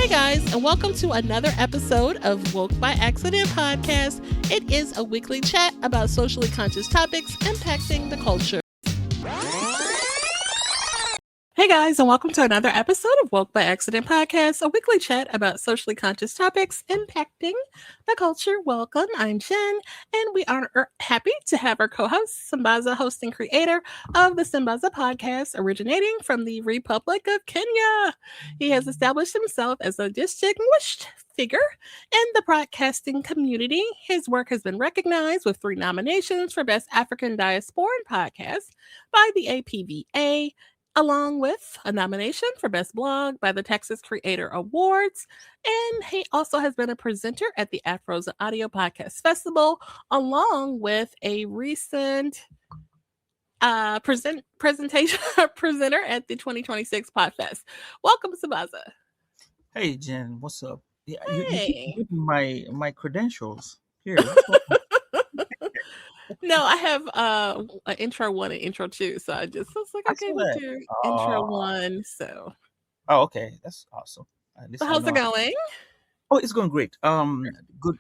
Hey guys, and welcome to another episode of Woke by Accident podcast. It is a weekly chat about socially conscious topics impacting the culture. Hey guys, and welcome to another episode of Woke by Accident podcast, a weekly chat about socially conscious topics impacting the culture. Welcome, I'm Jen, and we are happy to have our co-host, Sambaza, host and creator of the Sambaza podcast, originating from the Republic of Kenya. He has established himself as a distinguished figure in the broadcasting community. His work has been recognized with 3 nominations for Best African Diasporan Podcast by the APVA, along with a nomination for Best Blog by the Texas Creator Awards. And he also has been a presenter at the Afros Audio Podcast Festival, along with a recent presentation presenter at the 2026 Podfest. Welcome, Sambaza. Hey Jen, what's up? Yeah, Hey. you my credentials here. No, I have an intro 1 and intro 2, so I was like, okay, we'll do intro 1. So, okay, that's awesome. so how's it going? Oh, it's going great.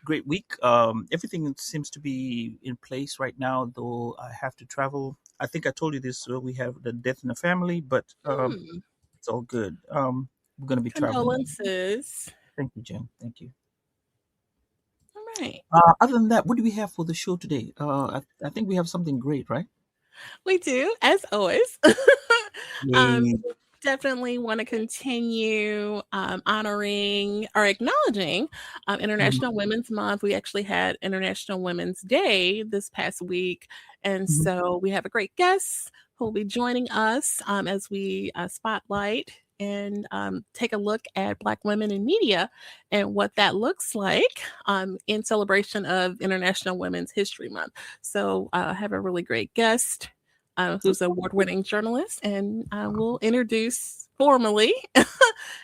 Great week. Everything seems to be in place right now, though I have to travel. I think I told you this. We have the death in the family, but it's all good. We're gonna be traveling. Condolences. Thank you, Jen. Thank you. All right. Other than that, what do we have for the show today? I think we have something great, right? We do, as always. Yay. Definitely want to continue honoring or acknowledging International Women's Month. We actually had International Women's Day this past week. And so we have a great guest who will be joining us as we spotlight and take a look at Black women in media and what that looks like in celebration of International Women's History Month. So I have a really great guest who's an award-winning journalist, and I will introduce formally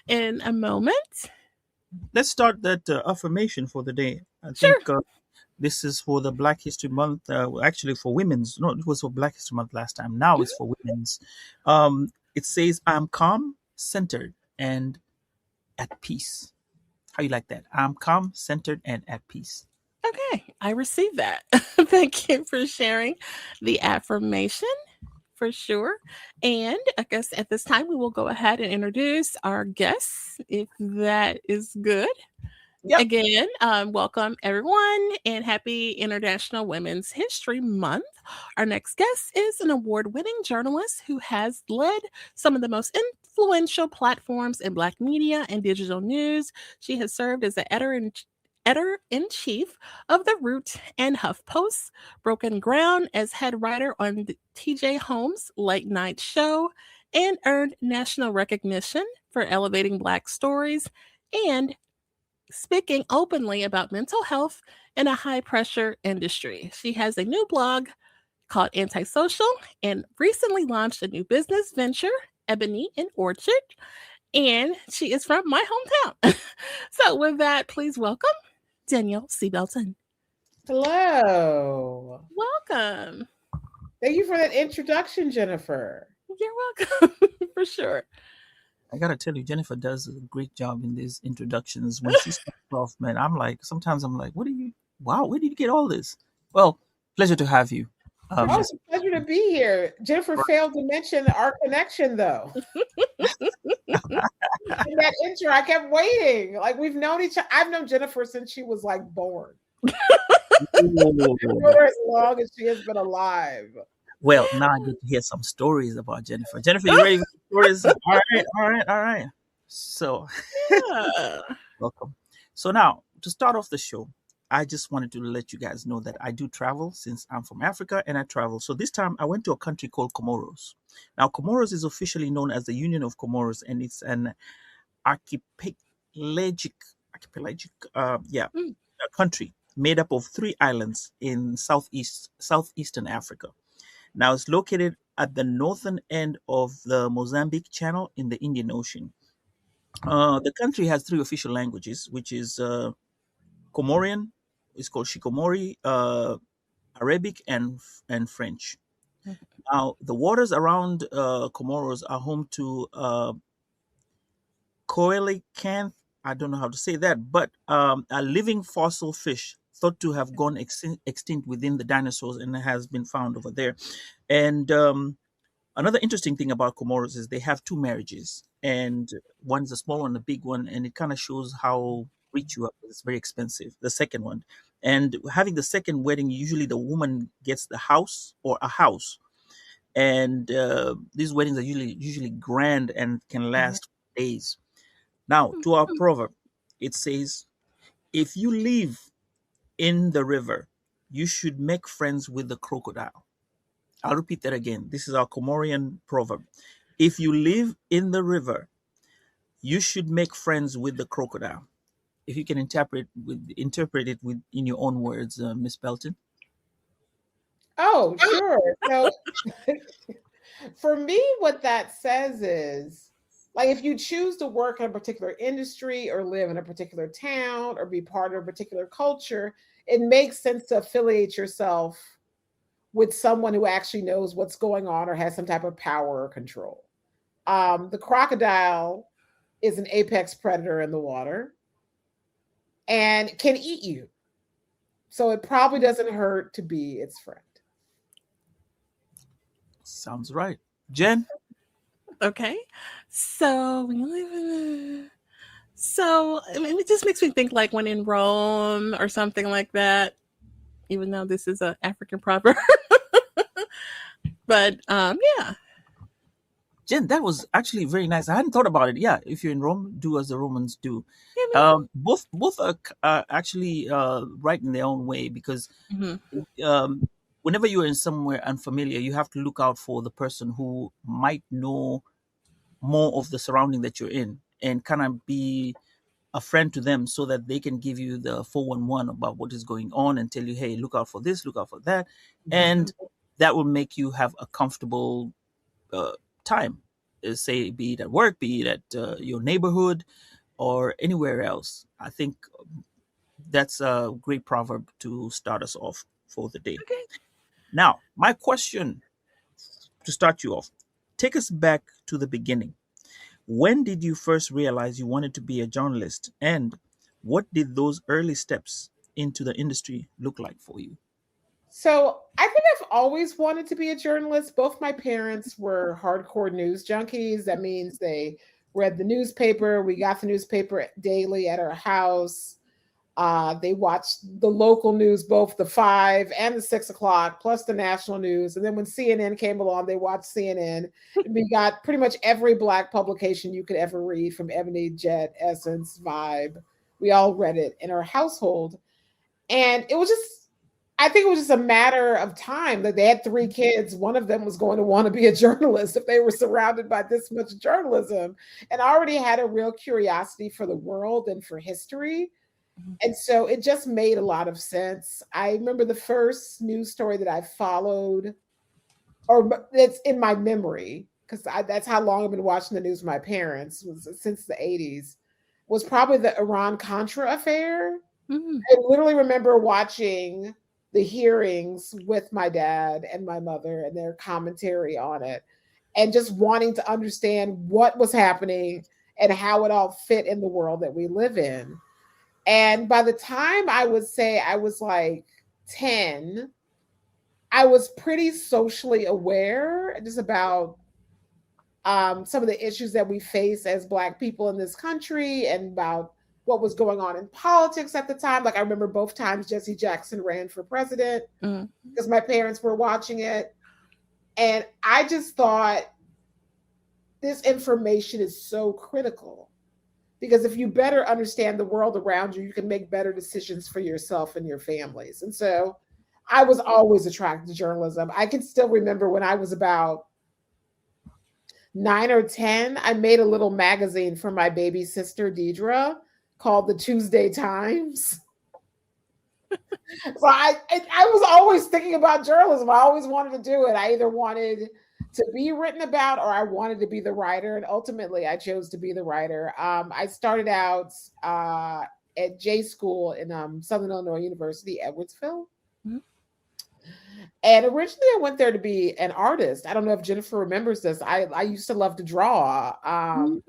in a moment. Let's start that affirmation for the day. I Sure. think this is for the Black History Month. Actually, for women's. No, it was for Black History Month last time. Now it's for women's. It says, "I'm calm, centered, and at peace." How you like that? I'm calm, centered, and at peace. Okay, I received that. Thank you for sharing the affirmation, for sure. And I guess at this time, we will go ahead and introduce our guests, if that is good. Yep. Again, welcome everyone and happy International Women's History Month. Our next guest is an award-winning journalist who has led some of the most influential platforms in Black media and digital news. She has served as the editor-in-chief of The Root and HuffPost, broken ground as head writer on the TJ Holmes' late night show, and earned national recognition for elevating Black stories and speaking openly about mental health in a high-pressure industry. She has a new blog called Antisocial and recently launched a new business venture, Ebony and Orchard, and she is from my hometown. So with that, please welcome Danielle Belton. Hello. Welcome. Thank you for that introduction, Jennifer. You're welcome, for sure. I gotta tell you, Jennifer does a great job in these introductions. When she starts off, man, sometimes I'm like, where did you get all this? Well, pleasure to have you. It's a pleasure to be here. Jennifer failed to mention our connection, though. In that intro, I kept waiting. Like, we've known each other. I've known Jennifer since she was like born. I've known her as long as she has been alive. Well, now I get to hear some stories about Jennifer. Jennifer, you ready for stories? All right. So, welcome. So now, to start off the show, I just wanted to let you guys know that I do travel since I'm from Africa and I travel. So this time I went to a country called Comoros. Now, Comoros is officially known as the Union of Comoros, and it's an archipelagic country made up of 3 islands in southeastern Africa. Now, it's located at the northern end of the Mozambique Channel in the Indian Ocean. The country has 3 official languages, which is Comorian, it's called Shikomori, Arabic, and French. Now, the waters around Comoros are home to coelacanth I don't know how to say that, but a living fossil fish thought to have gone extinct within the dinosaurs and has been found over there. And another interesting thing about Comoros is they have two marriages, and one's a small one, a big one, and it kind of shows how rich you are. It's very expensive. The second one, and having the second wedding, usually the woman gets the house or a house, and these weddings are usually grand and can Mhm. last days. Now, to our proverb, it says, "If you live in the river, you should make friends with the crocodile." I'll repeat that again. This is our Comorian proverb. If you live in the river, you should make friends with the crocodile. If you can interpret it with in your own words, Miss Belton. Oh, sure. So for me, what that says is like if you choose to work in a particular industry or live in a particular town or be part of a particular culture, it makes sense to affiliate yourself with someone who actually knows what's going on or has some type of power or control. The crocodile is an apex predator in the water and can eat you. So it probably doesn't hurt to be its friend. Sounds right. Jen? Okay. So we live in so I mean, it just makes me think like when in Rome or something like that, even though this is an African proverb. But yeah. Jen, that was actually very nice. I hadn't thought about it. Yeah, if you're in Rome, do as the Romans do. Yeah, man. Both are actually right in their own way, because Mhm. whenever you're in somewhere unfamiliar, you have to look out for the person who might know more of the surrounding that you're in and kind of be a friend to them so that they can give you the 411 about what is going on and tell you, hey, look out for this, look out for that. And that will make you have a comfortable uh, time, say, be it at work, be it at your neighborhood or anywhere else. I think that's a great proverb to start us off for the day. Okay. Now, my question to start you off, take us back to the beginning. When did you first realize you wanted to be a journalist, and what did those early steps into the industry look like for you? So I think I've always wanted to be a journalist. Both my parents were hardcore news junkies. That means they read the newspaper. We got the newspaper daily at our house. They watched the local news, both the 5 and the 6 o'clock, plus the national news. And then when CNN came along, they watched CNN. We got pretty much every Black publication you could ever read, from Ebony, Jet, Essence, Vibe. We all read it in our household. And it was just, I think it was just a matter of time that they had 3 kids. One of them was going to want to be a journalist if they were surrounded by this much journalism. And I already had a real curiosity for the world and for history. And so it just made a lot of sense. I remember the first news story that I followed, or that's in my memory, because that's how long I've been watching the news with my parents, was since the 80s, was probably the Iran Contra affair. Mhm. I literally remember watching the hearings with my dad and my mother and their commentary on it, and just wanting to understand what was happening and how it all fit in the world that we live in. And by the time I would say I was like 10, I was pretty socially aware just about some of the issues that we face as Black people in this country and about what was going on in politics at the time. Like I remember both times Jesse Jackson ran for president Mhm. because my parents were watching it. And I just thought this information is so critical, because if you better understand the world around you, you can make better decisions for yourself and your families. And so I was always attracted to journalism. I can still remember when I was about 9 or 10, I made a little magazine for my baby sister, Deidre, called the Tuesday Times. So I was always thinking about journalism. I always wanted to do it. I either wanted to be written about or I wanted to be the writer. And ultimately, I chose to be the writer. I started out at Skool in Southern Illinois University, Edwardsville. Mhm. And originally, I went there to be an artist. I don't know if Jennifer remembers this. I used to love to draw. Mhm.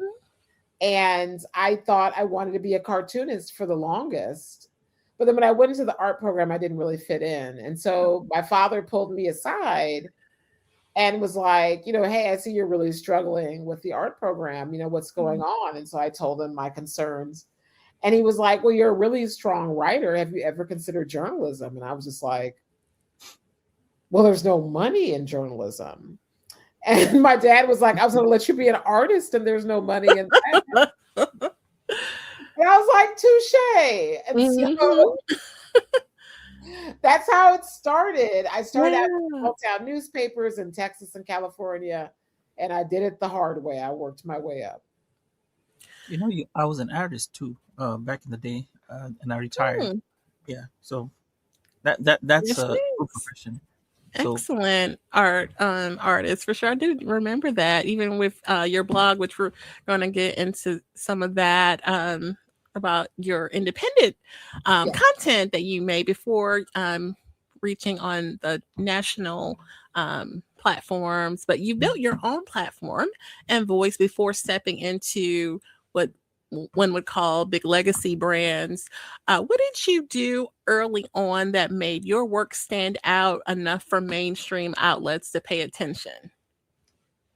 And I thought I wanted to be a cartoonist for the longest. But then when I went into the art program, I didn't really fit in. And so my father pulled me aside and was like, hey, I see you're really struggling with the art program. What's going on? And so I told him my concerns. And he was like, well, you're a really strong writer. Have you ever considered journalism? And I was just like, well, there's no money in journalism. And my dad was like, I was going to let you be an artist and there's no money in that. And I was like, touche. And so that's how it started. I started out in small town newspapers in Texas and California, and I did it the hard way. I worked my way up. I was an artist too back in the day, and I retired. Yeah, so that's a profession. Excellent artist for sure. I do remember that, even with your blog, which we're going to get into some of that about your independent content that you made before reaching on the national platforms. But you built your own platform and voice before stepping into what one would call big legacy brands. What did you do early on that made your work stand out enough for mainstream outlets to pay attention?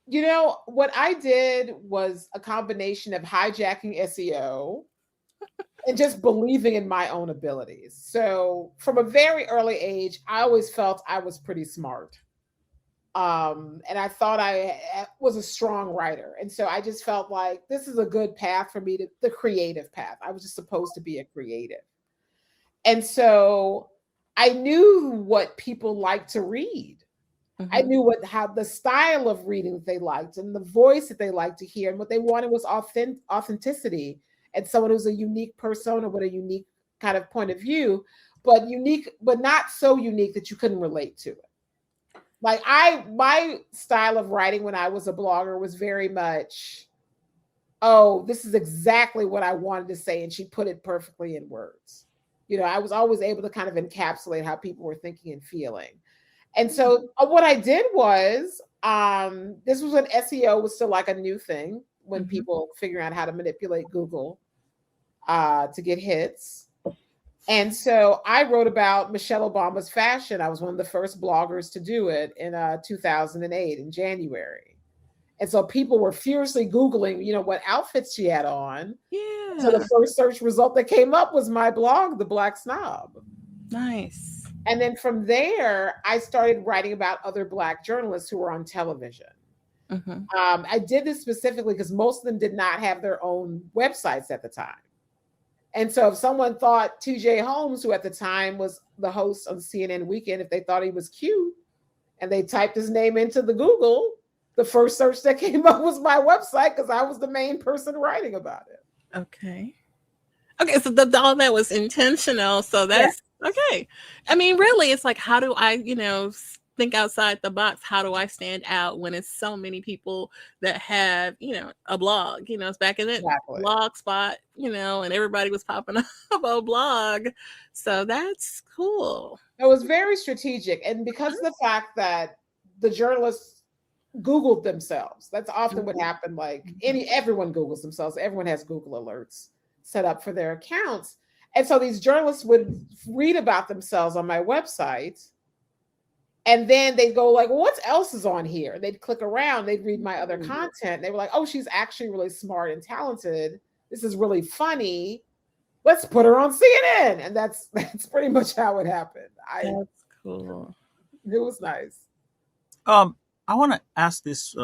What I did was a combination of hijacking SEO and just believing in my own abilities. So from a very early age, I always felt I was pretty smart. And I thought I was a strong writer. And so I just felt like this is a good path for me, the creative path. I was just supposed to be a creative. And so I knew what people like to read. I knew how the style of reading that they liked and the voice that they liked to hear. And what they wanted was authenticity and someone who's a unique persona with a unique kind of point of view, but unique, but not so unique that you couldn't relate to it. Like my style of writing when I was a blogger was very much, oh, this is exactly what I wanted to say. And she put it perfectly in words. I was always able to kind of encapsulate how people were thinking and feeling. And so what I did was, this was when SEO was still like a new thing, when people figuring out how to manipulate Google to get hits. And so I wrote about Michelle Obama's fashion. I was one of the first bloggers to do it in 2008 in January. And so people were furiously Googling, what outfits she had on. Yeah. So the first search result that came up was my blog, The Black Snob. Nice. And then from there, I started writing about other Black journalists who were on television. I did this specifically because most of them did not have their own websites at the time. And so if someone thought TJ Holmes, who at the time was the host on CNN Weekend, if they thought he was cute and they typed his name into the Google, the first search that came up was my website because I was the main person writing about it. Okay, so all that was intentional. So that's okay. I mean, really, it's like, how do I, think outside the box? How do I stand out when it's so many people that have, a blog? It's back in it blog spot, and everybody was popping up a blog. So that's cool. It was very strategic. And because of the fact that the journalists Googled themselves, that's often what happened. Like everyone Googles themselves. Everyone has Google alerts set up for their accounts. And so these journalists would read about themselves on my website. And then they'd go like, well, what else is on here? They'd click around, they'd read my other content. They were like, oh, she's actually really smart and talented. This is really funny. Let's put her on CNN. And that's pretty much how it happened. That's cool. It was nice. I want to ask this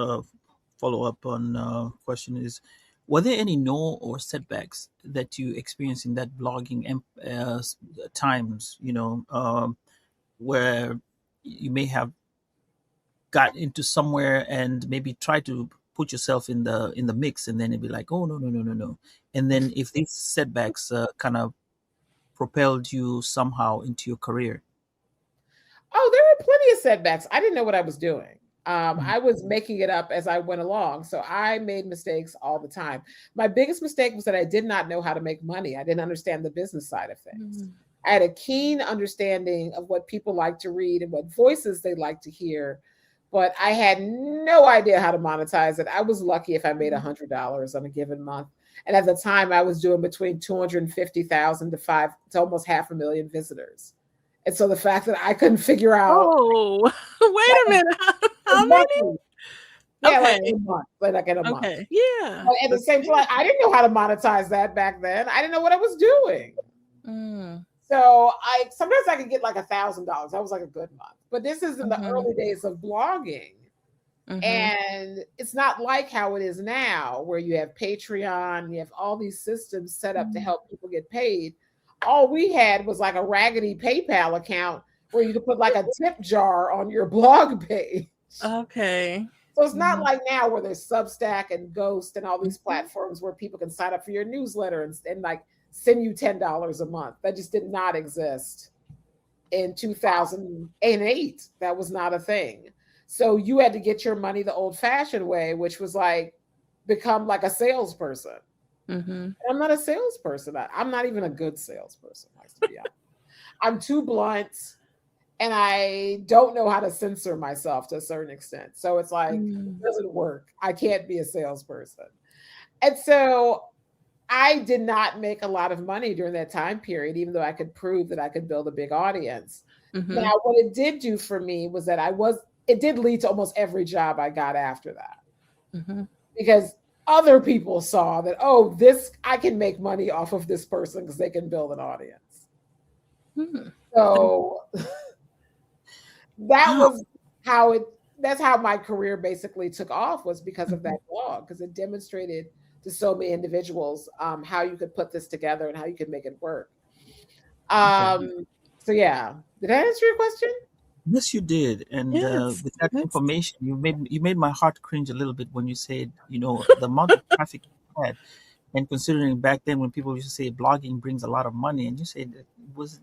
follow-up on question is, were there any no or setbacks that you experienced in that blogging times, where you may have got into somewhere and maybe try to put yourself in the mix, and then it'd be like, oh, no. And then if these setbacks kind of propelled you somehow into your career? Oh, there were plenty of setbacks. I didn't know what I was doing. I was making it up as I went along. So I made mistakes all the time. My biggest mistake was that I did not know how to make money. I didn't understand the business side of things. I had a keen understanding of what people like to read and what voices they like to hear, but I had no idea how to monetize it. I was lucky if I made $100 on a given month. And at the time, I was doing between 250,000 to almost 500,000 visitors. And so the fact that I couldn't figure out Oh, wait a minute. How many? monthly, yeah, Okay. like in a month, like in a month. Okay. Yeah. But at the same time, I didn't know how to monetize that back then. I didn't know what I was doing. So sometimes I could get like $1,000. That was like a good month. But this is in the early days of blogging. And it's not like how it is now, where you have Patreon, you have all these systems set up to help people get paid. All we had was like a raggedy PayPal account where you could put like a tip jar on your blog page. Okay. So it's not like now where there's Substack and Ghost and all these platforms where people can sign up for your newsletter and like send you $10 a month. That just did not exist in 2008. That was not a thing. So you had to get your money the old-fashioned way, which was like become like a salesperson. And I'm not a salesperson. I'm not even a good salesperson, to be honest. I'm too blunt, and I don't know how to censor myself to a certain extent. So it's like, it doesn't work. I can't be a salesperson. And so I did not make a lot of money during that time period, even though I could prove that I could build a big audience. Now, what it did do for me was that it did lead to almost every job I got after that. Because other people saw that, oh, I can make money off of this person because they can build an audience. So that's how my career basically took off, was because of that blog, because it demonstrated to so many individuals how you could put this together and how you could make it work. So yeah, did I answer your question? Yes, you did. And with that information, you made my heart cringe a little bit when you said, the amount of traffic you had, and considering back then when people used to say blogging brings a lot of money, and you said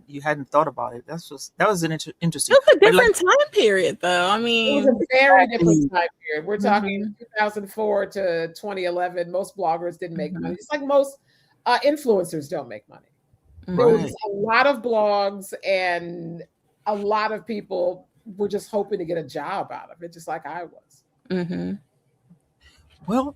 you hadn't thought about it. That was an interesting. It was a different time period, though. I mean, it was a very different time period. We're talking 2004 to 2011. Most bloggers didn't make money. It's like most influencers don't make money. There was a lot of blogs, and a lot of people were just hoping to get a job out of it, just like I was. Well,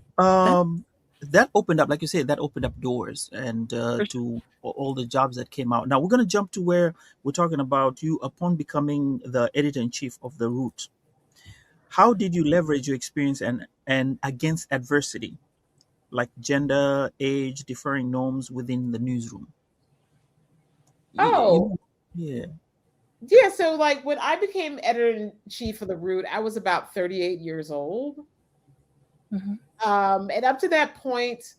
that opened up, like you said, that opened up doors and to all the jobs that came out. Now we're going to jump to where we're talking about you upon becoming the editor-in-chief of The Root. How did you leverage your experience and against adversity, like gender, age, differing norms within the newsroom? Yeah. So like when I became editor-in-chief of The Root, I was about 38 years old. And up to that point,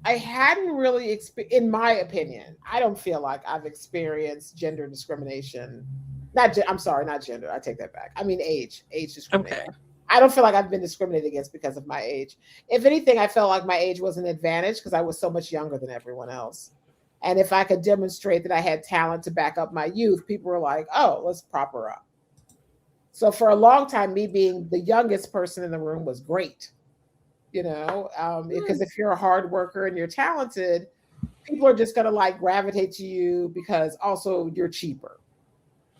I hadn't really in my opinion, I don't feel like I've experienced gender discrimination. I'm sorry, not gender. I take that back. I mean age discrimination. Okay. I don't feel like I've been discriminated against because of my age. If anything, I felt like my age was an advantage because I was so much younger than everyone else. And if I could demonstrate that I had talent to back up my youth, people were like, oh, let's prop her up. So for a long time, me being the youngest person in the room was great. Because if you're a hard worker and you're talented, people are just going to like gravitate to you because also you're cheaper.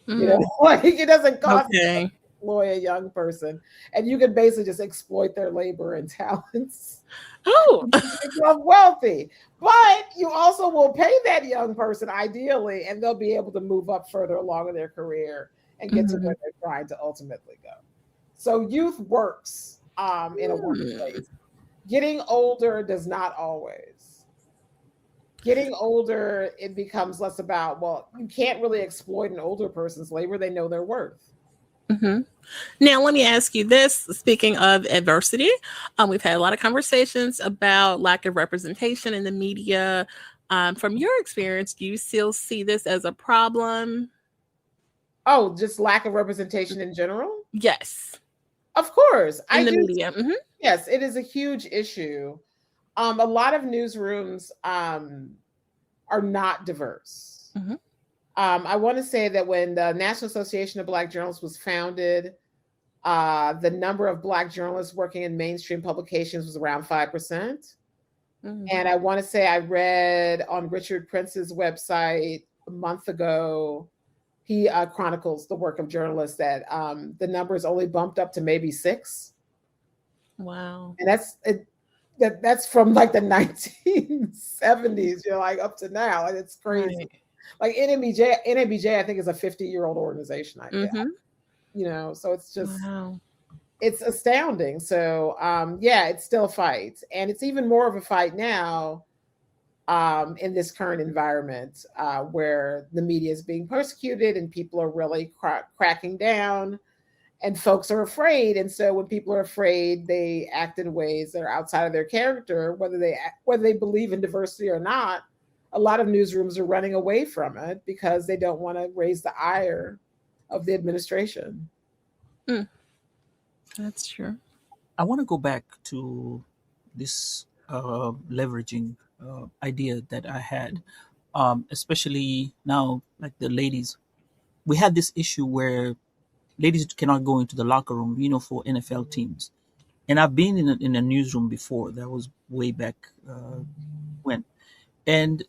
Like it doesn't cost you to employ a young person, and you can basically just exploit their labor and talents. Become wealthy, but you also will pay that young person ideally, and they'll be able to move up further along in their career and get to where they're trying to ultimately go. So youth works in a workplace. Getting older does not always. Getting older, it becomes less about, well, you can't really exploit an older person's labor. They know their worth. Now, let me ask you this. Speaking of adversity, we've had a lot of conversations about lack of representation in the media. From your experience, do you still see this as a problem? Oh, just lack of representation in general? Yes. Of course. In the media. Yes, it is a huge issue. A lot of newsrooms are not diverse. I want to say that when the National Association of Black Journalists was founded, the number of Black journalists working in mainstream publications was around 5%. And I want to say I read on Richard Prince's website a month ago, he chronicles the work of journalists, that the numbers only bumped up to maybe 6. Wow. And that's from like the 1970s, like up to now. And it's crazy. Right. Like NABJ, I think is a 50-year-old organization. Mm-hmm. So it's just Wow. it's astounding. So it's still a fight. And it's even more of a fight now in this current environment where the media is being persecuted and people are really cracking down and folks are afraid. And so when people are afraid, they act in ways that are outside of their character, whether they believe in diversity or not. A lot of newsrooms are running away from it because they don't want to raise the ire of the administration. That's true. I want to go back to this leveraging idea that I had, especially now, like the ladies. We had this issue where ladies cannot go into the locker room, for NFL teams. And I've been in a newsroom before. That was way back when. And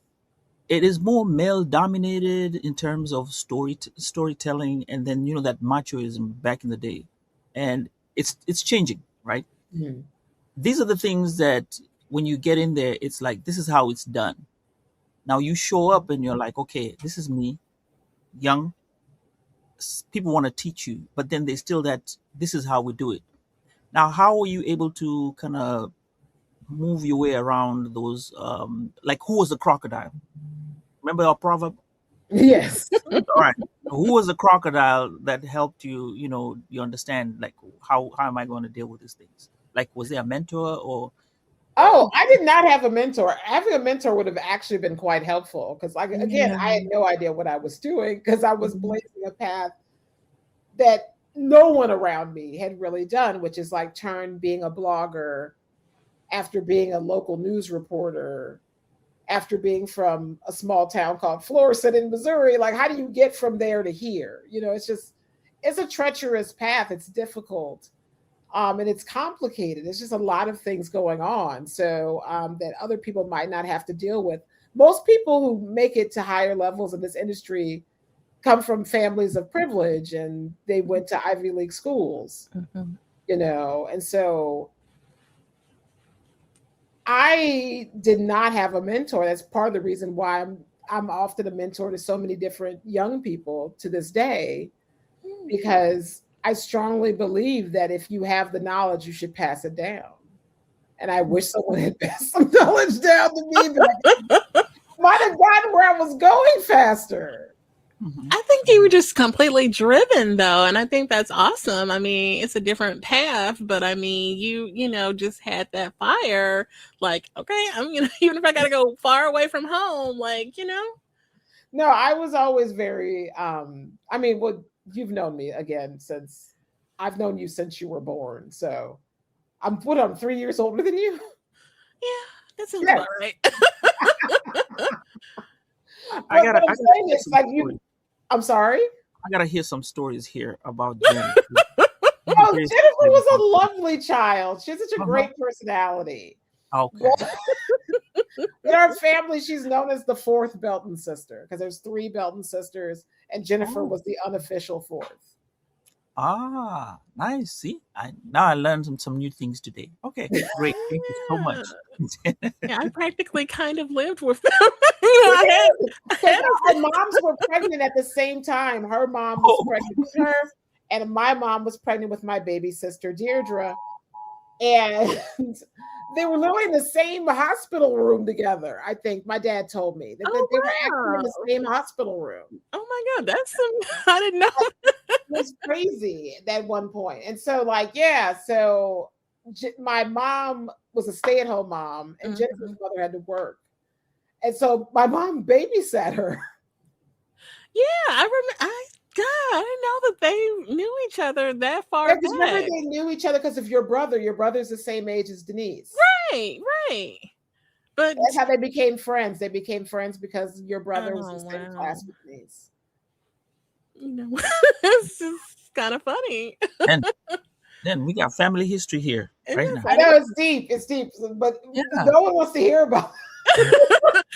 it is more male dominated in terms of storytelling, and then that machoism back in the day, and it's changing, right? Mm-hmm. These are the things that when you get in there, it's like, this is how it's done. Now you show up and you're like, okay, this is me, young. People want to teach you, but then there's still that this is how we do it. Now, how are you able to kind of move your way around those? Like, who was the crocodile? Remember our proverb? Yes. All right. Who was the crocodile that helped you? You understand, like, how am I going to deal with these things? Like, was there a mentor or? Oh, I did not have a mentor. Having a mentor would have actually been quite helpful because, like, again, I had no idea what I was doing because I was blazing a path that no one around me had really done, which is like turn being a blogger after being a local news reporter, after being from a small town called Florissant in Missouri. Like, how do you get from there to here? It's a treacherous path. It's difficult. And it's complicated. There's just a lot of things going on. So that other people might not have to deal with. Most people who make it to higher levels in this industry come from families of privilege and they went to Ivy League schools, and so I did not have a mentor. That's part of the reason why I'm often a mentor to so many different young people to this day, because I strongly believe that if you have the knowledge, you should pass it down. And I wish someone had passed some knowledge down to me, but I might have gotten where I was going faster. I think you were just completely driven, though, and I think that's awesome. I mean, it's a different path, but I mean, you just had that fire. Like, okay, I'm even if I got to go far away from home, like. No, I was always very. I mean, well, you've known me again since I've known you since you were born. So I'm 3 years older than you. Yeah, that sounds about right. I gotta say this, like you. I'm sorry? I gotta hear some stories here about Jen. Oh, Jennifer was a lovely child. She has such a great personality. Okay. In our family, she's known as the fourth Belton sister because there's 3 Belton sisters, and Jennifer was the unofficial 4th. Ah, nice. See, now I learned some new things today. Okay, great. Thank you so much. Yeah, I practically kind of lived with them. Our moms were pregnant at the same time. Her mom was pregnant with her, and my mom was pregnant with my baby sister, Deirdre. And they were literally in the same hospital room together. I think my dad told me that they were actually in the same hospital room. Oh my God, that's I didn't know. It was crazy at one point. And so, so my mom was a stay-at-home mom, and Jennifer's mother had to work. And so my mom babysat her. Yeah, I remember. I didn't know that they knew each other that far back. Remember, they knew each other because of your brother. Your brother's the same age as Denise. Right. But that's how they became friends. They became friends because your brother was the same class with Denise. It's just kind of funny. And then we got family history here right now. I know it's deep, but no one wants to hear about it.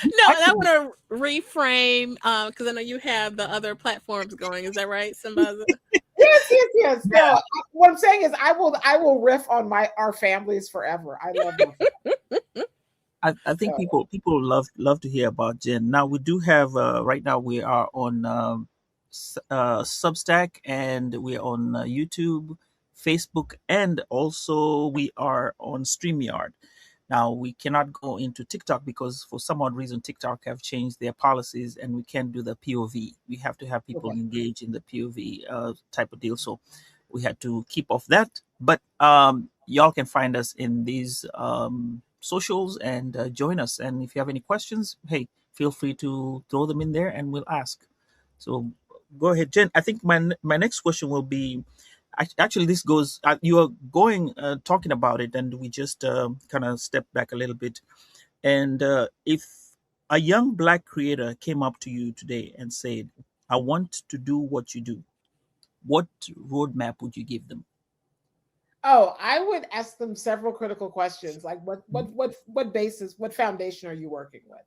No, and I want to reframe because I know you have the other platforms going. Is that right, Sambaza? Yes. No, what I'm saying is I will riff on our families forever. I love my family. I think So, people love to hear about Jen. Now we do have right now we are on Substack, and we're on YouTube, Facebook, and also we are on StreamYard. Now we cannot go into TikTok because for some odd reason TikTok have changed their policies and we can't do the POV. We have to have people okay. engage in the POV type of deal. So we had to keep off that. But y'all can find us in these socials and join us. And if you have any questions, hey, feel free to throw them in there and we'll ask. So go ahead, Jen. I think my next question will be actually this goes you are going talking about it, and we just kind of step back a little bit. And if a young black creator came up to you today and said, I want to do what you do, what roadmap would you give them? Oh, I would ask them several critical questions, like what basis, what foundation are you working with?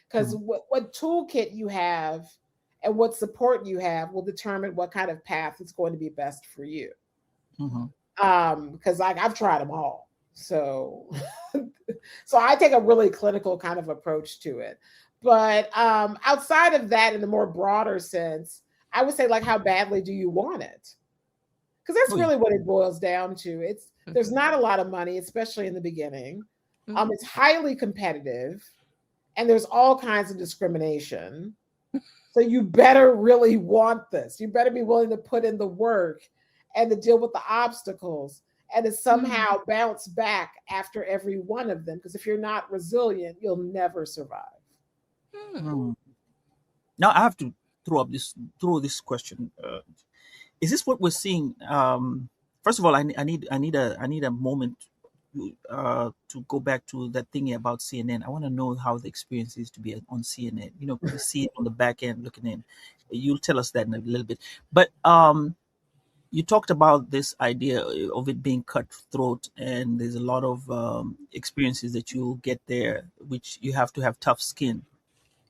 Because Mhm. what toolkit you have and what support you have will determine what kind of path is going to be best for you. Mhm. Because like I've tried them all, so so I take a really clinical kind of approach to it. But outside of that, in the more broader sense, I would say like how badly do you want it? Because Oh that's yeah. really what it boils down to. There's Mhm. not a lot of money, especially in the beginning. Mhm. It's highly competitive, and there's all kinds of discrimination. So you better really want this. You better be willing to put in the work and to deal with the obstacles and to Mhm. somehow bounce back after every one of them. Because if you're not resilient, you'll never survive. Mhm. Mm. Now I have to throw this question. Is this what we're seeing? First of all, I need a moment to go back to that thingy about CNN. I want to know how the experience is to be on CNN. You know, we see it on the back end looking in. You'll tell us that in a little bit. But you talked about this idea of it being cutthroat, and there's a lot of experiences that you'll get there, which you have to have tough skin.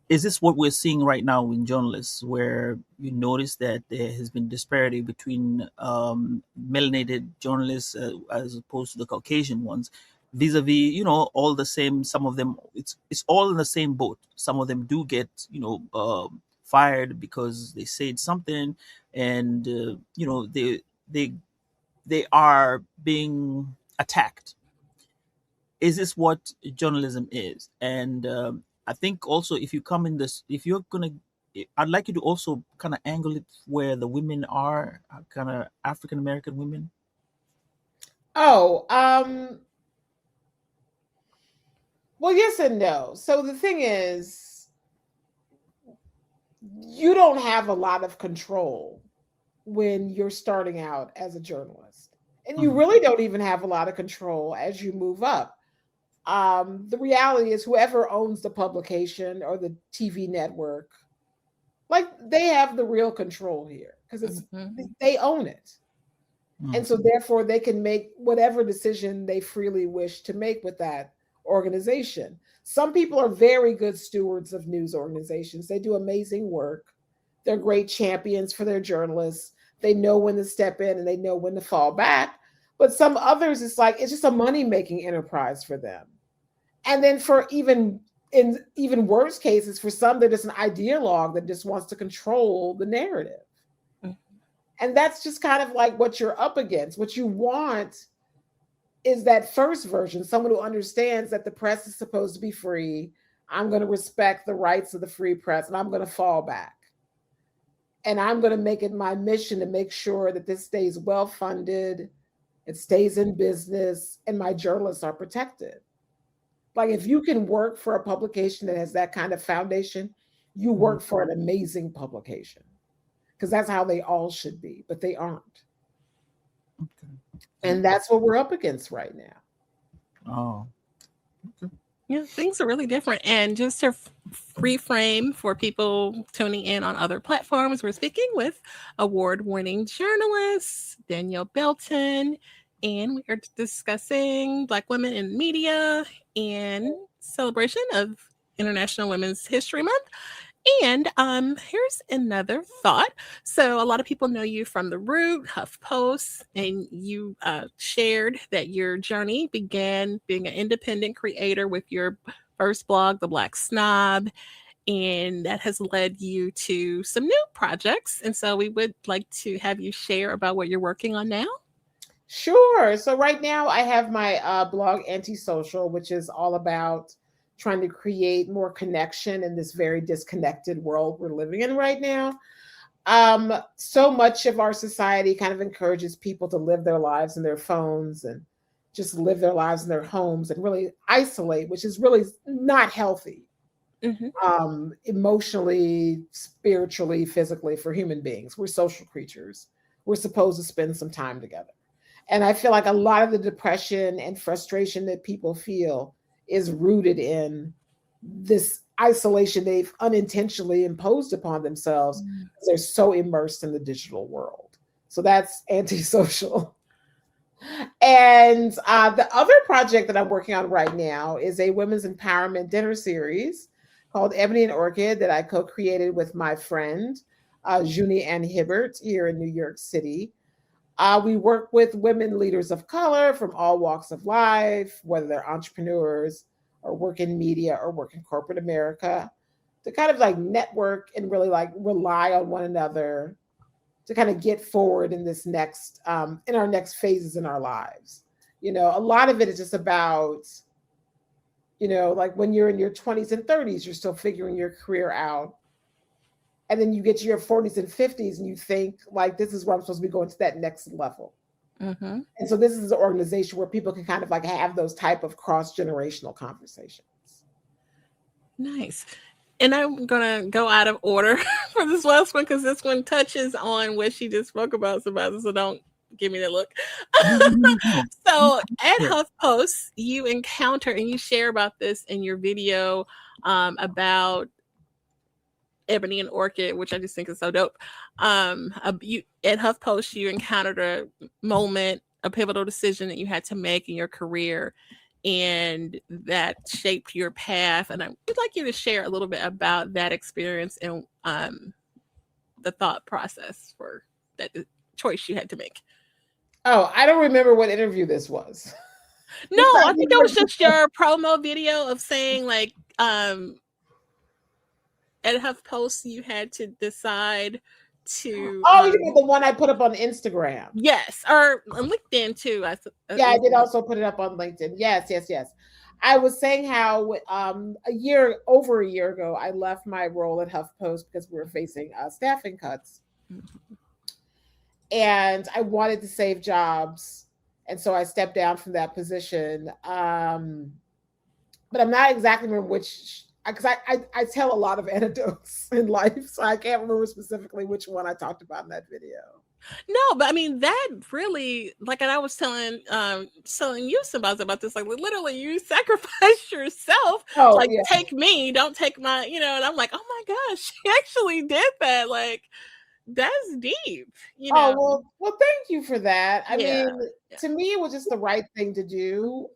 Is this what we're seeing right now in journalists, where you notice that there has been disparity between melanated journalists as opposed to the Caucasian ones, vis-a-vis, you know, all the same? Some of them, it's all in the same boat. Some of them do get, you know, fired because they said something, and you know, they they are being attacked. Is this what journalism is? And I think also, if you come in this, if you're gonna, I'd like you to also kind of angle it where the women are kind of African American women. Oh, well, yes and no. So the thing is, you don't have a lot of control when you're starting out as a journalist. And you Mhm. really don't even have a lot of control as you move up. The reality is, whoever owns the publication or the TV network, like they have the real control here because Mhm. they own it. And Mhm. so, therefore, they can make whatever decision they freely wish to make with that organization. Some people are very good stewards of news organizations, they do amazing work. They're great champions for their journalists. They know when to step in and they know when to fall back. But some others, it's like it's just a money making enterprise for them. And then for in even worse cases, for some, they're just an ideologue that just wants to control the narrative. Mhm. And that's just kind of like what you're up against. What you want is that first version, someone who understands that the press is supposed to be free. I'm going to respect the rights of the free press and I'm going to fall back. And I'm going to make it my mission to make sure that this stays well funded, it stays in business, and my journalists are protected. Like if you can work for a publication that has that kind of foundation, you Mhm. work for an amazing publication because that's how they all should be, but they aren't. Okay. And that's what we're up against right now. Oh, okay. Yeah, things are really different. And just to reframe for people tuning in on other platforms, we're speaking with award winning journalist Danielle Belton, and we are discussing Black women in media and celebration of International Women's History Month. And here's another thought. So a lot of people know you from The Root, HuffPost, and you shared that your journey began being an independent creator with your first blog, The Black Snob, and that has led you to some new projects. And so we would like to have you share about what you're working on now. Sure. So right now I have my blog Antisocial, which is all about trying to create more connection in this very disconnected world we're living in right now. So much of our society kind of encourages people to live their lives in their phones and just live their lives in their homes and really isolate, which is really not healthy. Emotionally, spiritually, physically, for human beings. We're social creatures. We're supposed to spend some time together. And I feel like a lot of the depression and frustration that people feel is rooted in this isolation they've unintentionally imposed upon themselves because they're so immersed in the digital world. So that's Antisocial. And the other project that I'm working on right now is a women's empowerment dinner series called Ebony and Orchid that I co-created with my friend, Junie Ann Hibbert, here in New York City. We work with women leaders of color from all walks of life, whether they're entrepreneurs or work in media or work in corporate America, to kind of like network and really like rely on one another to kind of get forward in this next, in our next phases in our lives. You know, a lot of it is just about, you know, like when you're in your 20s and 30s, you're still figuring your career out. And then you get to your 40s and 50s and you think like, this is where I'm supposed to be going to that next level. And so this is an organization where people can kind of like have those type of cross-generational conversations. Nice. And I'm going to go out of order for this last one because this one touches on what she just spoke about, Sambaza, so don't give me that look. So at HuffPost, you encounter and you share about this in your video about Ebony and Orchid, which I just think is so dope. You at HuffPost, you encountered a moment, a pivotal decision that you had to make in your career, and that shaped your path. And I would like you to share a little bit about that experience and the thought process for that choice you had to make. Oh, I don't remember what interview this was. No, I think that was just your promo video of saying like at HuffPost you had to decide to. Oh, you mean the one I put up on Instagram? Yes, or on LinkedIn too. Yeah, I did also put it up on LinkedIn. Yes. I was saying how over a year ago, I left my role at HuffPost because we were facing staffing cuts. And I wanted to save jobs. And so I stepped down from that position. But I'm not exactly remember which, because I tell a lot of anecdotes in life. So I can't remember specifically which one I talked about in that video. No, but I mean that really, like, and I was telling you somebody about this, like literally you sacrificed yourself. Take me, don't take my, and I'm like, oh my gosh, she actually did that. Like, that's deep, Oh, well, thank you for that. I mean, to me, it was just the right thing to do.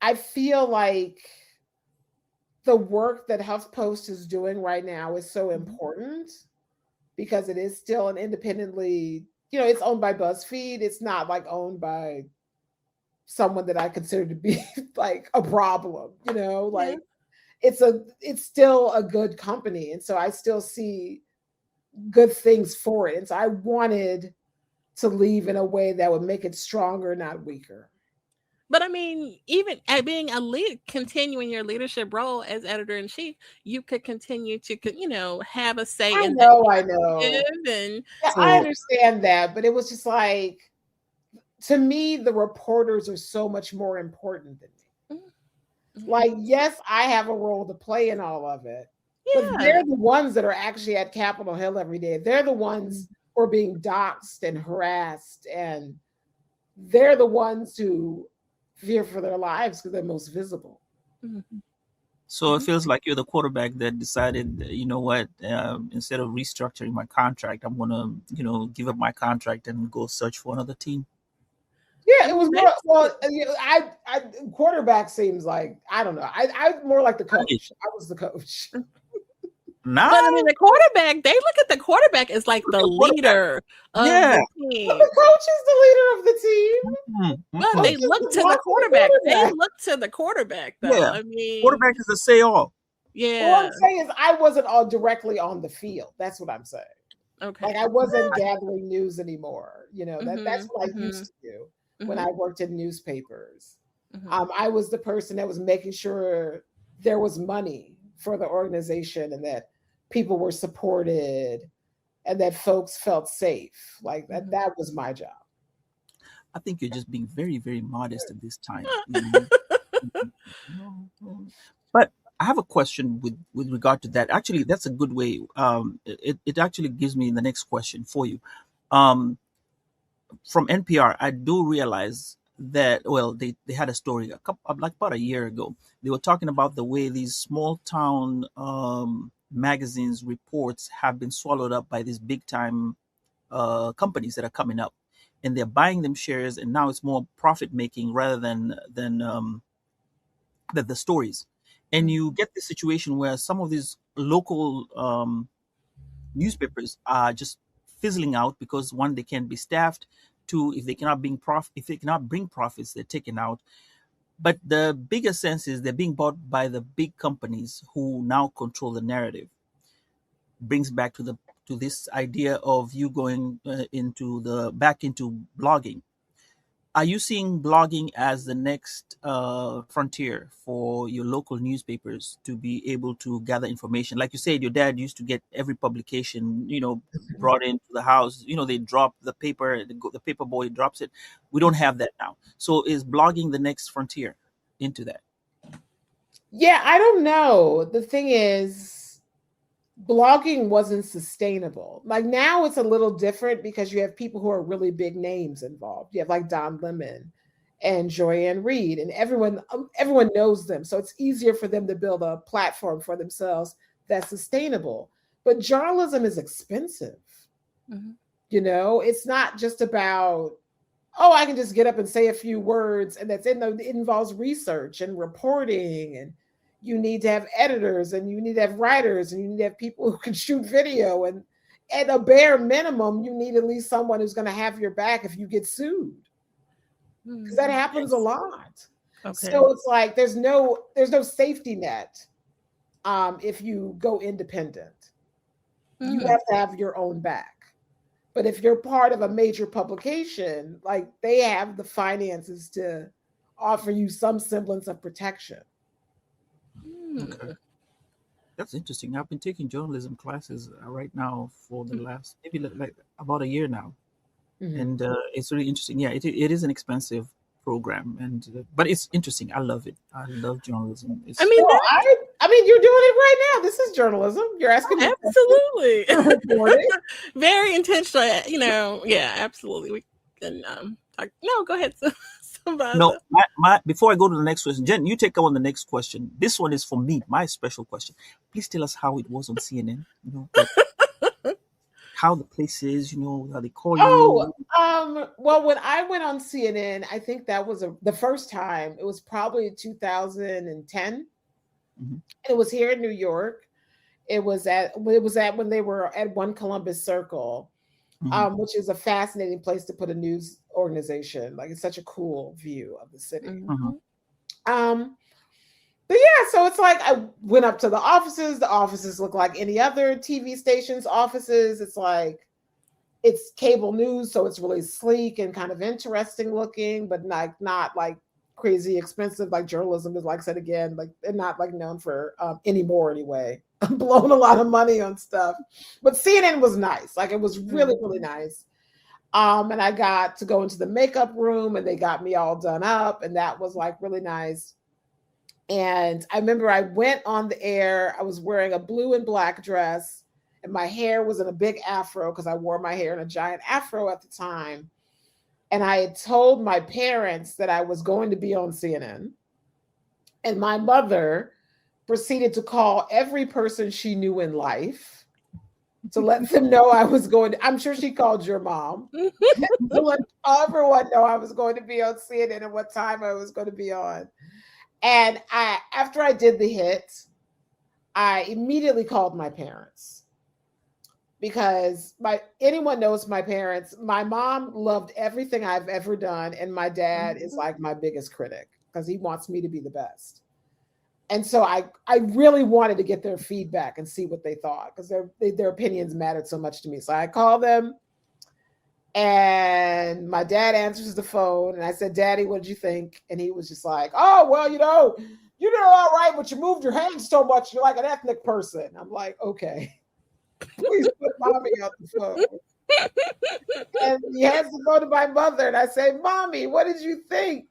I feel like the work that HuffPost is doing right now is so important because it is still an independently, it's owned by BuzzFeed. It's not like owned by someone that I consider to be like a problem, it's still a good company. And so I still see good things for it. And so I wanted to leave in a way that would make it stronger, not weaker. But I mean, even at being a lead, continuing your leadership role as editor-in-chief, you could continue to, have a say in that. I know. I understand that, but it was just like, to me, the reporters are so much more important than me. Like, yes, I have a role to play in all of it, but they're the ones that are actually at Capitol Hill every day. They're the ones who are being doxxed and harassed, and they're the ones who fear for their lives because they're most visible. So it feels like you're the quarterback that decided, instead of restructuring my contract, I'm going to, give up my contract and go search for another team. Yeah, it was more. Well, I quarterback seems like I don't know. I more like the coach. I was the coach. Nah, But I mean, the quarterback, they look at the quarterback as like the leader of yeah. the Well, team. the coach is the leader of the team. Well, Coach they is look just to the watching the quarterback. They quarterback. look to the quarterback, though. Yeah. I mean, Quarterback is the say all. Well, what yeah. I'm saying is I wasn't all directly on the field. That's what I'm saying. Okay. Like I wasn't gathering news anymore. You know, that's what I used to do when I worked in newspapers. I was the person that was making sure there was money for the organization and that people were supported and that folks felt safe. Like that was my job. I think you're just being very, very modest at this time. But I have a question with regard to that. Actually, that's a good way. It actually gives me the next question for you. From NPR, I do realize that, well, they had a story like about a year ago. They were talking about the way these small town magazines reports have been swallowed up by these big time companies that are coming up, and they're buying them shares, and now it's more profit making rather than the stories. And you get the situation where some of these local newspapers are just fizzling out because one, they can't be staffed. Two, if they cannot bring profits, they're taken out. But the bigger sense is they're being bought by the big companies who now control the narrative. Brings back to this idea of you going back into blogging. Are you seeing blogging as the next frontier for your local newspapers to be able to gather information? Like you said, your dad used to get every publication, brought into the house. They drop the paper, the paper boy drops it. We don't have that now. So is blogging the next frontier into that? Yeah, I don't know. The thing is, blogging wasn't sustainable. Like now it's a little different because you have people who are really big names involved. You have like Don Lemon and Joyanne Reed, and everyone knows them. So it's easier for them to build a platform for themselves that's sustainable. But journalism is expensive. It's not just about, oh, I can just get up and say a few words, and it involves research and reporting, and you need to have editors, and you need to have writers, and you need to have people who can shoot video, and at a bare minimum, you need at least someone who's going to have your back if you get sued, because that happens a lot. Okay. So it's like there's no safety net if you go independent. You have to have your own back. But if you're part of a major publication, like they have the finances to offer you some semblance of protection. Okay. That's interesting. I've been taking journalism classes right now for the last maybe like about a year now, and it's really interesting. Yeah, it is an expensive program, but it's interesting. I love it. I love journalism. I mean, you're doing it right now. This is journalism. You're asking me. Absolutely. Very intentional. Yeah, absolutely. We can talk. No, go ahead. No, my before I go to the next question, Jen, you take on the next question. This one is for me, my special question. Please tell us how it was on CNN. How the place is, how they call you. Well, when I went on CNN, I think that was the first time. It was probably 2010. It was here in New York. It was at when they were at One Columbus Circle, which is a fascinating place to put a news organization. Like it's such a cool view of the city. But yeah, so it's like I went up to the offices. The offices look like any other TV station's offices. It's like it's cable news, so it's really sleek and kind of interesting looking, but not like crazy expensive like journalism is. Like I said again, like they're not like known for anymore anyway. Blown a lot of money on stuff, but CNN was nice. Like it was really really nice. And I got to go into the makeup room, and they got me all done up, and that was like really nice. And I remember I went on the air. I was wearing a blue and black dress, and my hair was in a big afro because I wore my hair in a giant afro at the time. And I had told my parents that I was going to be on CNN. And my mother proceeded to call every person she knew in life to let them know I was going to, I'm sure she called your mom to let everyone know I was going to be on CNN and what time I was going to be on. And after I did the hit, I immediately called my parents because anyone knows my parents. My mom loved everything I've ever done, and my dad is like my biggest critic because he wants me to be the best. And so I really wanted to get their feedback and see what they thought because their opinions mattered so much to me. So I called them, and my dad answers the phone, and I said, "Daddy, what did you think?" And he was just like, "Oh, well, you did all right, but you moved your hands so much. You're like an ethnic person." I'm like, "Okay, please put mommy on the phone." And he has to go to my mother, and I say, "Mommy, what did you think?"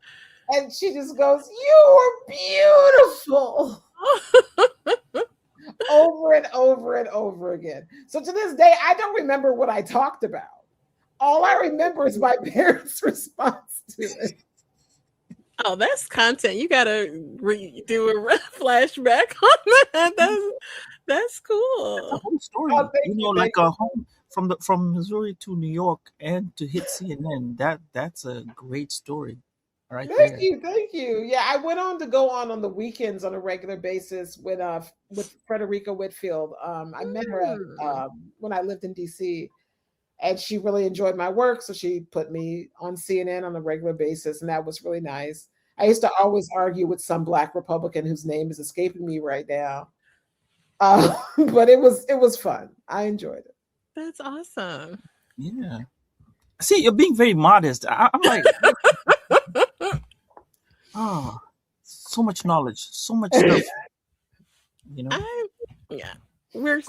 And she just goes, "You were beautiful." Over and over and over again. So to this day, I don't remember what I talked about. All I remember is my parents' response to it. Oh, that's content. You gotta do a flashback on that. That's cool. That's a whole story. Oh, like a home from Missouri to New York and to hit CNN. That's a great story. Right. Thank you. Yeah, I went on to go on the weekends on a regular basis with Frederica Whitfield. I met her when I lived in DC, and she really enjoyed my work, so she put me on CNN on a regular basis, and that was really nice. I used to always argue with some Black Republican whose name is escaping me right now, but it was fun. I enjoyed it. That's awesome. Yeah. See, you're being very modest. I'm like. Oh, so much knowledge, so much stuff. We're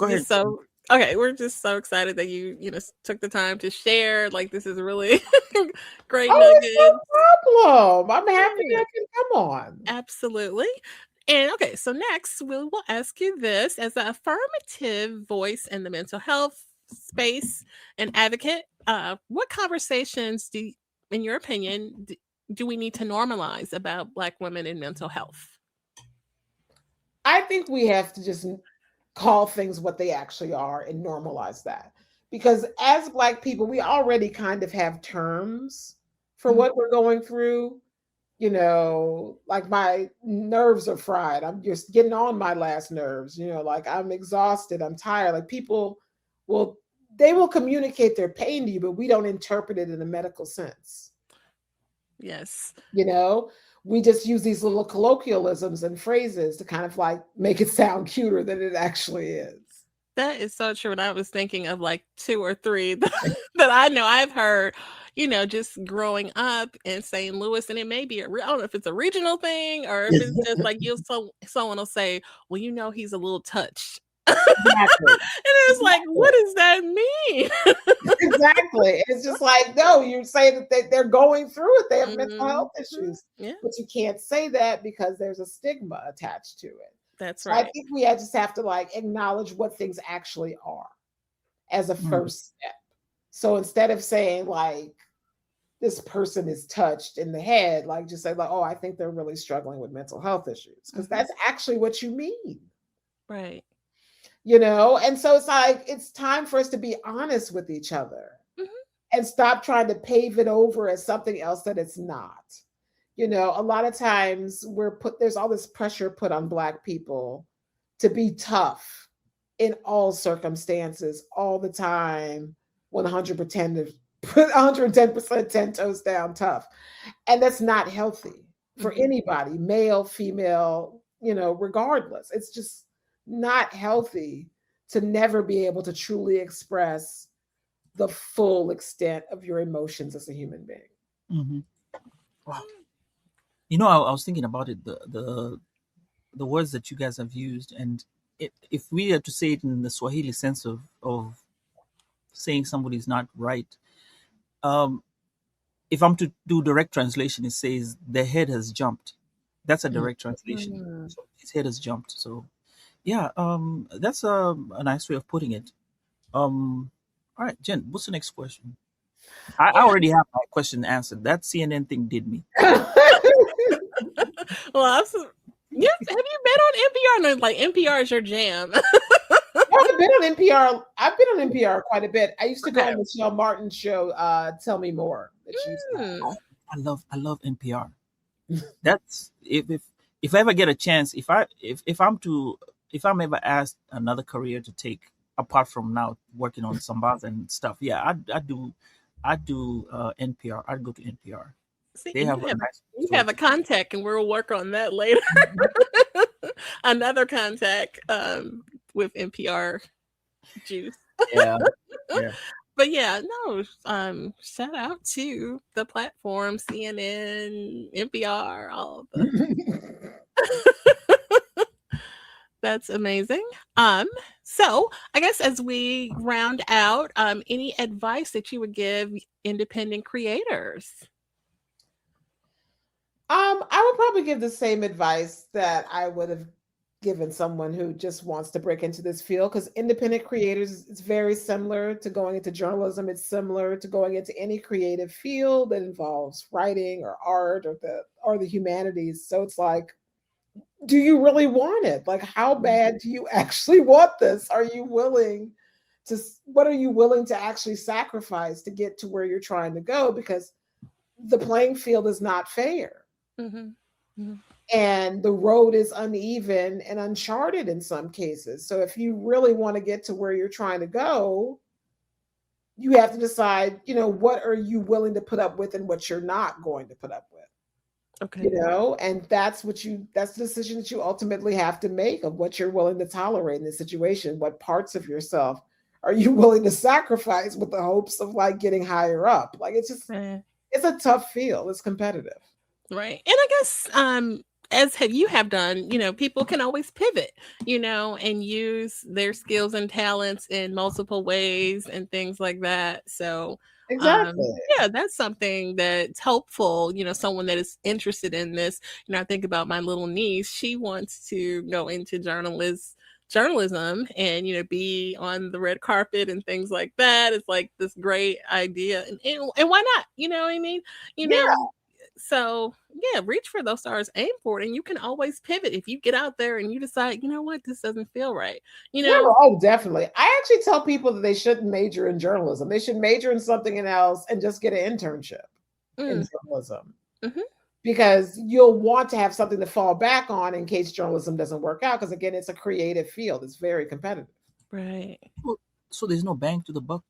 just so excited that you took the time to share. Like, this is really great nuggets. No problem. I'm happy I can come on. Absolutely. And okay, so next we will ask you this: as an affirmative voice in the mental health space and advocate, what conversations in your opinion, do we need to normalize about Black women in mental health? I think we have to just call things what they actually are and normalize that. Because as Black people, we already kind of have terms for what we're going through. Like my nerves are fried. I'm just getting on my last nerves. Like I'm exhausted. I'm tired. Like people will communicate their pain to you, but we don't interpret it in a medical sense. Yes. We just use these little colloquialisms and phrases to kind of like make it sound cuter than it actually is. That is so true. And I was thinking of like 2 or 3 that I know I've heard, just growing up in St. Louis. And it may be, I don't know if it's a regional thing or if it's just like someone will say, well, he's a little touched. Exactly. And it's like, what does that mean? Exactly. It's just like, no, you say that they're going through it. They have mental health issues. Yeah. But you can't say that because there's a stigma attached to it. That's right. I think we just have to like acknowledge what things actually are as a first step. So instead of saying like, this person is touched in the head, like just say like, oh, I think they're really struggling with mental health issues. Because that's actually what you mean. Right. And so it's like, it's time for us to be honest with each other and stop trying to pave it over as something else that it's not. A lot of times there's all this pressure put on Black people to be tough in all circumstances, all the time, 110% 10 toes down tough. And that's not healthy for anybody, male, female, regardless. It's just not healthy to never be able to truly express the full extent of your emotions as a human being. Mm-hmm. Wow. I was thinking about it, the words that you guys have used, and if we had to say it in the Swahili sense of saying somebody's not right, if I'm to do direct translation, it says the head has jumped. That's a direct translation. So his head has jumped. So yeah, that's a nice way of putting it. All right, Jen, what's the next question? I already have my question answered. That CNN thing did me. Well, yes. Have you been on NPR? No, like NPR is your jam. Oh I've been on NPR. I've been on NPR quite a bit. I used to go Okay. on Michelle Martin's show, Tell Me More. That she used to have. Mm. I love NPR. That's if I ever get a chance, if I'm ever asked another career to take apart from now working on Sambaza and stuff, yeah, I do NPR. I'd go to NPR. See, They have a nice you have a contact, and we'll work on that later. Another contact with NPR juice. yeah, yeah. But yeah, no, shout out to the platform, CNN, NPR, all of the that's amazing. So I guess as we round out, any advice that you would give independent creators? I would probably give the same advice that I would have given someone who just wants to break into this field, because independent creators, it's very similar to going into journalism. It's similar to going into any creative field that involves writing or art or the humanities. So it's like, do you really want it? Like, how bad do you actually want this? Are you willing to, what are you willing to actually sacrifice to get to where you're trying to go? Because the playing field is not fair. Mm-hmm. Mm-hmm. And the road is uneven and uncharted in some cases. So if you really want to get to where you're trying to go, you have to decide, what are you willing to put up with and what you're not going to put up with. Okay. And that's the decision that you ultimately have to make, of what you're willing to tolerate in this situation. What parts of yourself are you willing to sacrifice with the hopes of like getting higher up? Like, it's just, it's a tough field. It's competitive. Right. And I guess as you have done, people can always pivot, and use their skills and talents in multiple ways and things like that. So exactly. Yeah, that's something that's helpful. Someone that is interested in this. I think about my little niece. She wants to go into journalism and be on the red carpet and things like that. It's like this great idea, and why not? You know what I mean? So yeah, reach for those stars, aim for it, and you can always pivot if you get out there and you decide, what, this doesn't feel right. Oh, definitely. I actually tell people that they shouldn't major in journalism. They should major in something else and just get an internship in journalism. Mm-hmm. Because you'll want to have something to fall back on in case journalism doesn't work out. Because again, it's a creative field. It's very competitive. Right. So there's no bang to the buck.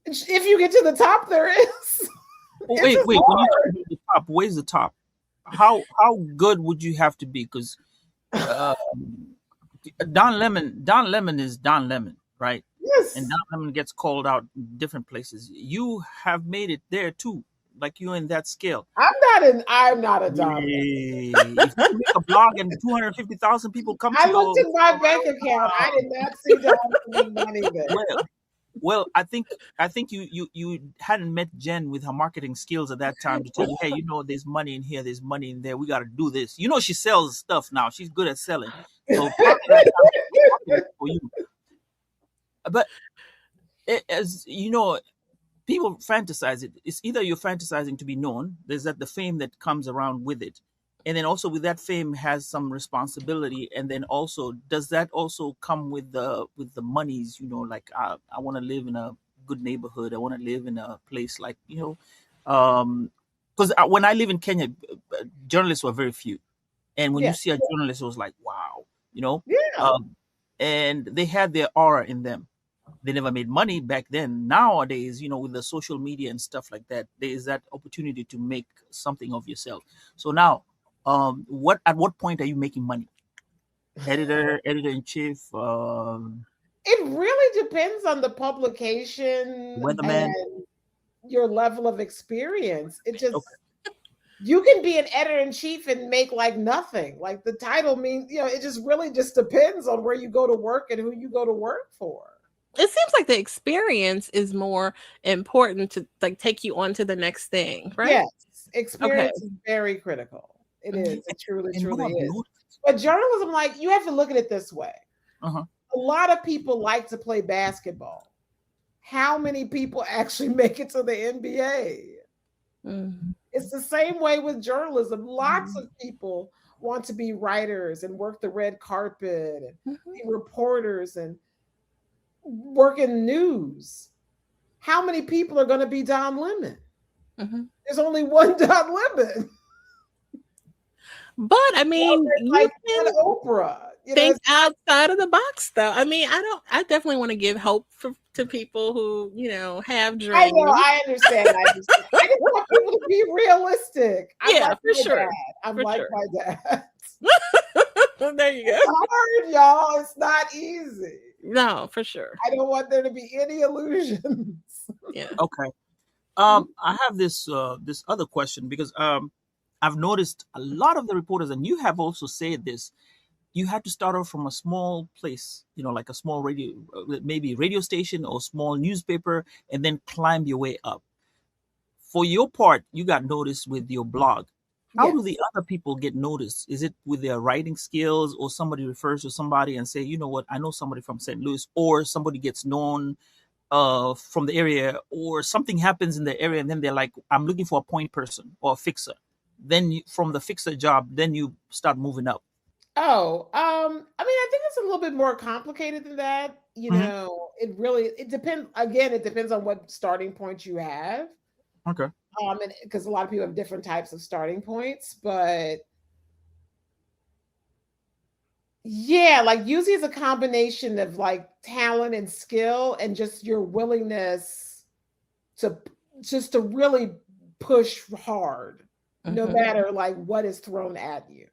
If you get to the top, there is. Wait. When you get to the top, where's the top? How good would you have to be? Because Don Lemon is Don Lemon, right? Yes. And Don Lemon gets called out in different places. You have made it there too. Like, you're in that scale. I'm not a Don. If you make a blog and 250,000 people come to I looked at my bank account. I did not see Don money there. Well, I think you hadn't met Jen with her marketing skills at that time to tell you, hey, there's money in here, there's money in there. We got to do this. She sells stuff now. She's good at selling. So for you. But as you know, people fantasize it. It's either you're fantasizing to be known. There's the fame that comes around with it. And then also with that fame has some responsibility. And then also, does that also come with the monies? Like, I want to live in a good neighborhood. I want to live in a place like, because when I live in Kenya, journalists were very few. And when you see a journalist, it was like, wow, and they had their aura in them. They never made money back then. Nowadays, with the social media and stuff like that, there is that opportunity to make something of yourself. So now, at what point are you making money? Editor-in-chief? It really depends on the publication Weatherman, and your level of experience. It just you can be an editor-in-chief and make like nothing. Like, the title means, it just really just depends on where you go to work and who you go to work for. It seems like the experience is more important to like take you on to the next thing, right? Yes, experience is very critical. It is. It truly is. But journalism, like, you have to look at it this way. Uh-huh. A lot of people like to play basketball. How many people actually make it to the NBA? Mm-hmm. It's the same way with journalism. Lots of people want to be writers and work the red carpet and Mhm. be reporters and work in news. How many people are going to be Don Lemon? Mhm. There's only one Don Lemon. But I mean, you Like can one Oprah. You know, think outside of the box, though. I mean, I definitely want to give hope to people who, have dreams. I know, I understand. I just want people to be realistic. I'm Yeah, like for my sure. dad. I'm For like sure. my dad. There you go. It's hard, y'all. It's not easy. No, for sure. I don't want there to be any illusions. Yeah. Okay. I have this other question because I've noticed a lot of the reporters, and you have also said this. You had to start off from a small place, like a small radio, maybe radio station or small newspaper, and then climb your way up. For your part, you got noticed with your blog. How do Yes. the other people get noticed? Is it with their writing skills, or somebody refers to somebody and say, you know what, I know somebody from St. Louis, or somebody gets known from the area, or something happens in the area, and then they're like, I'm looking for a point person or a fixer. Then from the fixer job, then you start moving up. Oh, I mean, I think it's a little bit more complicated than that. Mhm. It depends. Again, it depends on what starting point you have. Okay. And because a lot of people have different types of starting points, but yeah, like usually it's a combination of like talent and skill and just your willingness to really push hard, no Mhm. matter like what is thrown at you.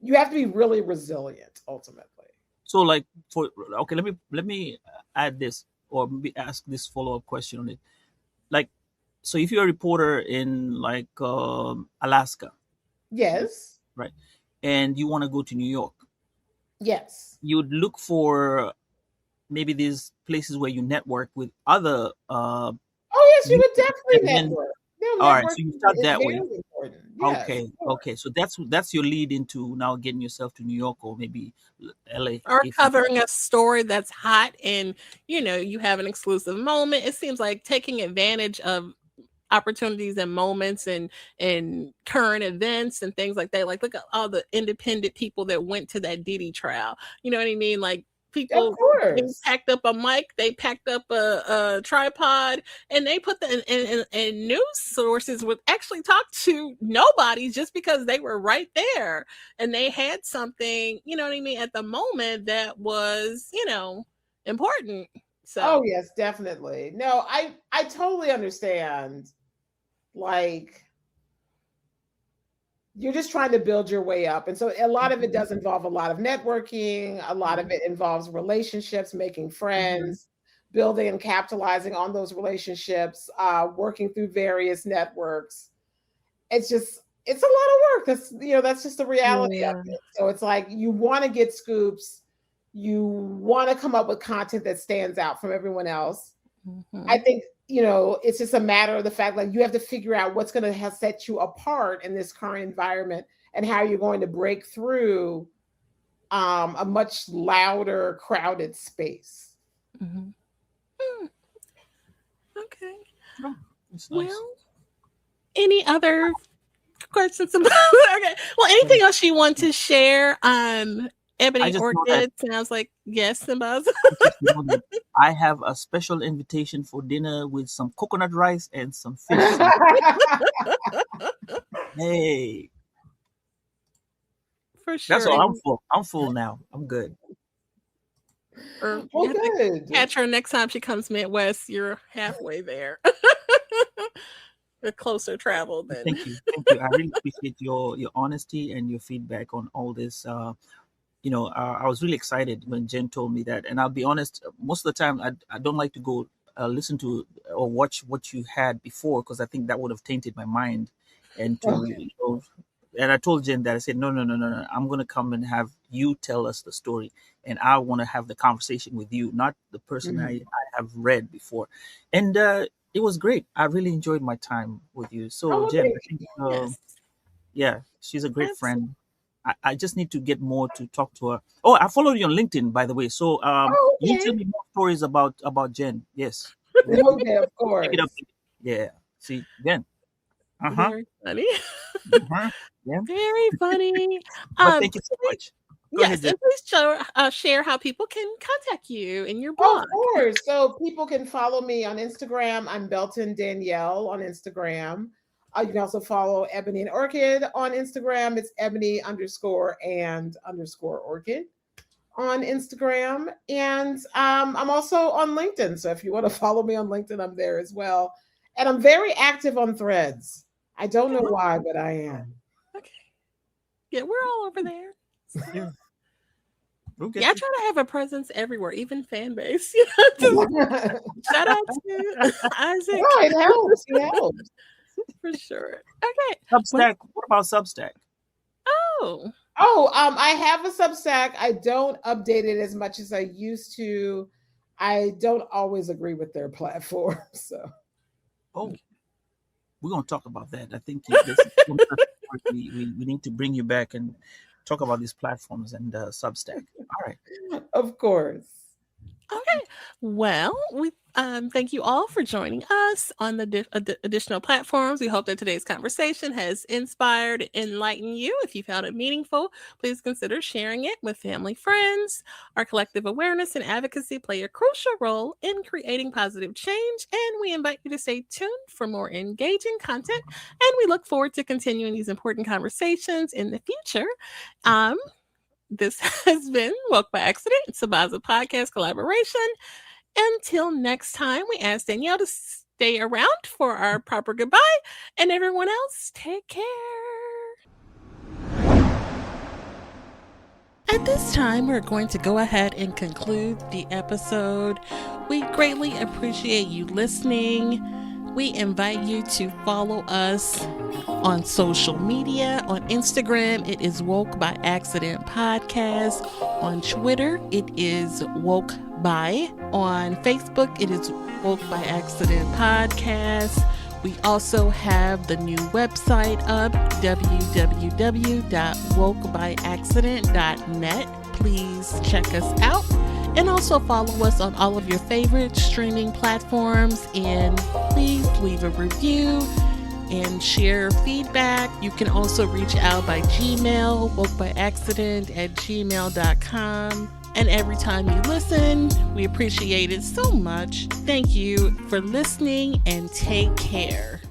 You have to be really resilient ultimately. So like okay, let me add this, or maybe ask this follow-up question on it. Like, so if you're a reporter in like Alaska, Yes. right, and you want to go to New York, Yes. you would look for maybe these places where you network with other Oh yes, you would and definitely then network. No, all right, so you networking start is that very way. important. Yes, Okay, of course. okay, so that's your lead into now getting yourself to New York or maybe LA Or if you. covering a story that's hot and, you have an exclusive moment. It seems like taking advantage of opportunities and moments and current events and things like that. Like, look at all the independent people that went to that Diddy trial. You know what I mean? Like, Of people, they course. packed up a mic, they packed up a tripod, and they put and news sources would actually talk to nobody just because they were right there and they had something, you know what I mean, at the moment that was, important. Oh So yes, definitely. No, I totally understand. Like you're just trying to build your way up. And so a lot of it does involve a lot of networking, a lot of it involves relationships, making friends, building and capitalizing on those relationships, working through various networks. It's a lot of work. That's just the reality of yeah. it. So it's like you want to get scoops, you want to come up with content that stands out from everyone else. I Mhm. think it's just a matter of the fact like you have to figure out what's going to set you apart in this current environment and how you're going to break through a much louder, crowded space. Mhm. Okay. Oh, it's nice. Well, any other questions about okay. Well, anything else you want to share? I Ebony just know that Orchid sounds like yes, Sambaza. I just know that I have a special invitation for dinner with some coconut rice and some fish. Hey, For that's sure. all. I'm full. I'm full now. I'm good. Or you Well, have to good. catch her next time she comes Midwest. You're halfway there. The closer travel than Thank you. Thank you. I really appreciate your honesty and your feedback on all this. I was really excited when Jen told me that. And I'll be honest, most of the time, I don't like to go listen to or watch what you had before because I think that would have tainted my mind. And Okay. and I told Jen that I said, no, no, no, no, no. I'm going to come and have you tell us the story. And I want to have the conversation with you, not the person I Mhm. have read before. And it was great. I really enjoyed my time with you. Oh, So, well, Jen, thank I think you. yes. yeah, she's a great That's friend. I just need to get more to talk to her. Oh, I follow you on LinkedIn, by the way. So Oh, you okay. tell me more stories about Jen. Yes. Okay, of Check it out. course. Yeah. See, Jen. Uh-huh. very funny. Uh-huh. Yeah. Very funny. But thank you so much. Go Yes, ahead, Jen. and please share how people can contact you and your Oh, blog. of course. So people can follow me on Instagram. I'm Belton Danielle on Instagram. You can also follow Ebony and Orchid on Instagram. It's ebony_and_orchid on Instagram. And I'm also on LinkedIn. So if you want to follow me on LinkedIn, I'm there as well. And I'm very active on Threads. I don't know why, but I am. Okay. Yeah, we're all over there. Yeah. We'll get Yeah, I you. try to have a presence everywhere, even fan base. Shout out to Isaac. No, it helps. It helps. For sure. Okay. Substack. What about Substack? Oh. I have a Substack. I don't update it as much as I used to. I don't always agree with their platform. So, We're gonna talk about that. I think we need to bring you back and talk about these platforms and Substack. All right. of course. Okay. Well, we thank you all for joining us on the additional platforms. We hope that today's conversation has inspired, enlightened you. If you found it meaningful, please consider sharing it with family, friends. Our collective awareness and advocacy play a crucial role in creating positive change, and we invite you to stay tuned for more engaging content. And we look forward to continuing these important conversations in the future. This has been Woke by Accident, Sambaza podcast collaboration. Until next time, we ask Danielle to stay around for our proper goodbye, and everyone else, take care. At this time, we're going to go ahead and conclude the episode. We greatly appreciate you listening. We invite you to follow us on social media. On Instagram, it is Woke by Accident Podcast. On Twitter, it is Woke by. On Facebook, it is Woke by Accident Podcast. We also have the new website up, www.wokebyaccident.net. Please check us out. And also follow us on all of your favorite streaming platforms. And please leave a review and share feedback. You can also reach out by Gmail, wokebyaccident@gmail.com. And every time you listen, we appreciate it so much. Thank you for listening and take care.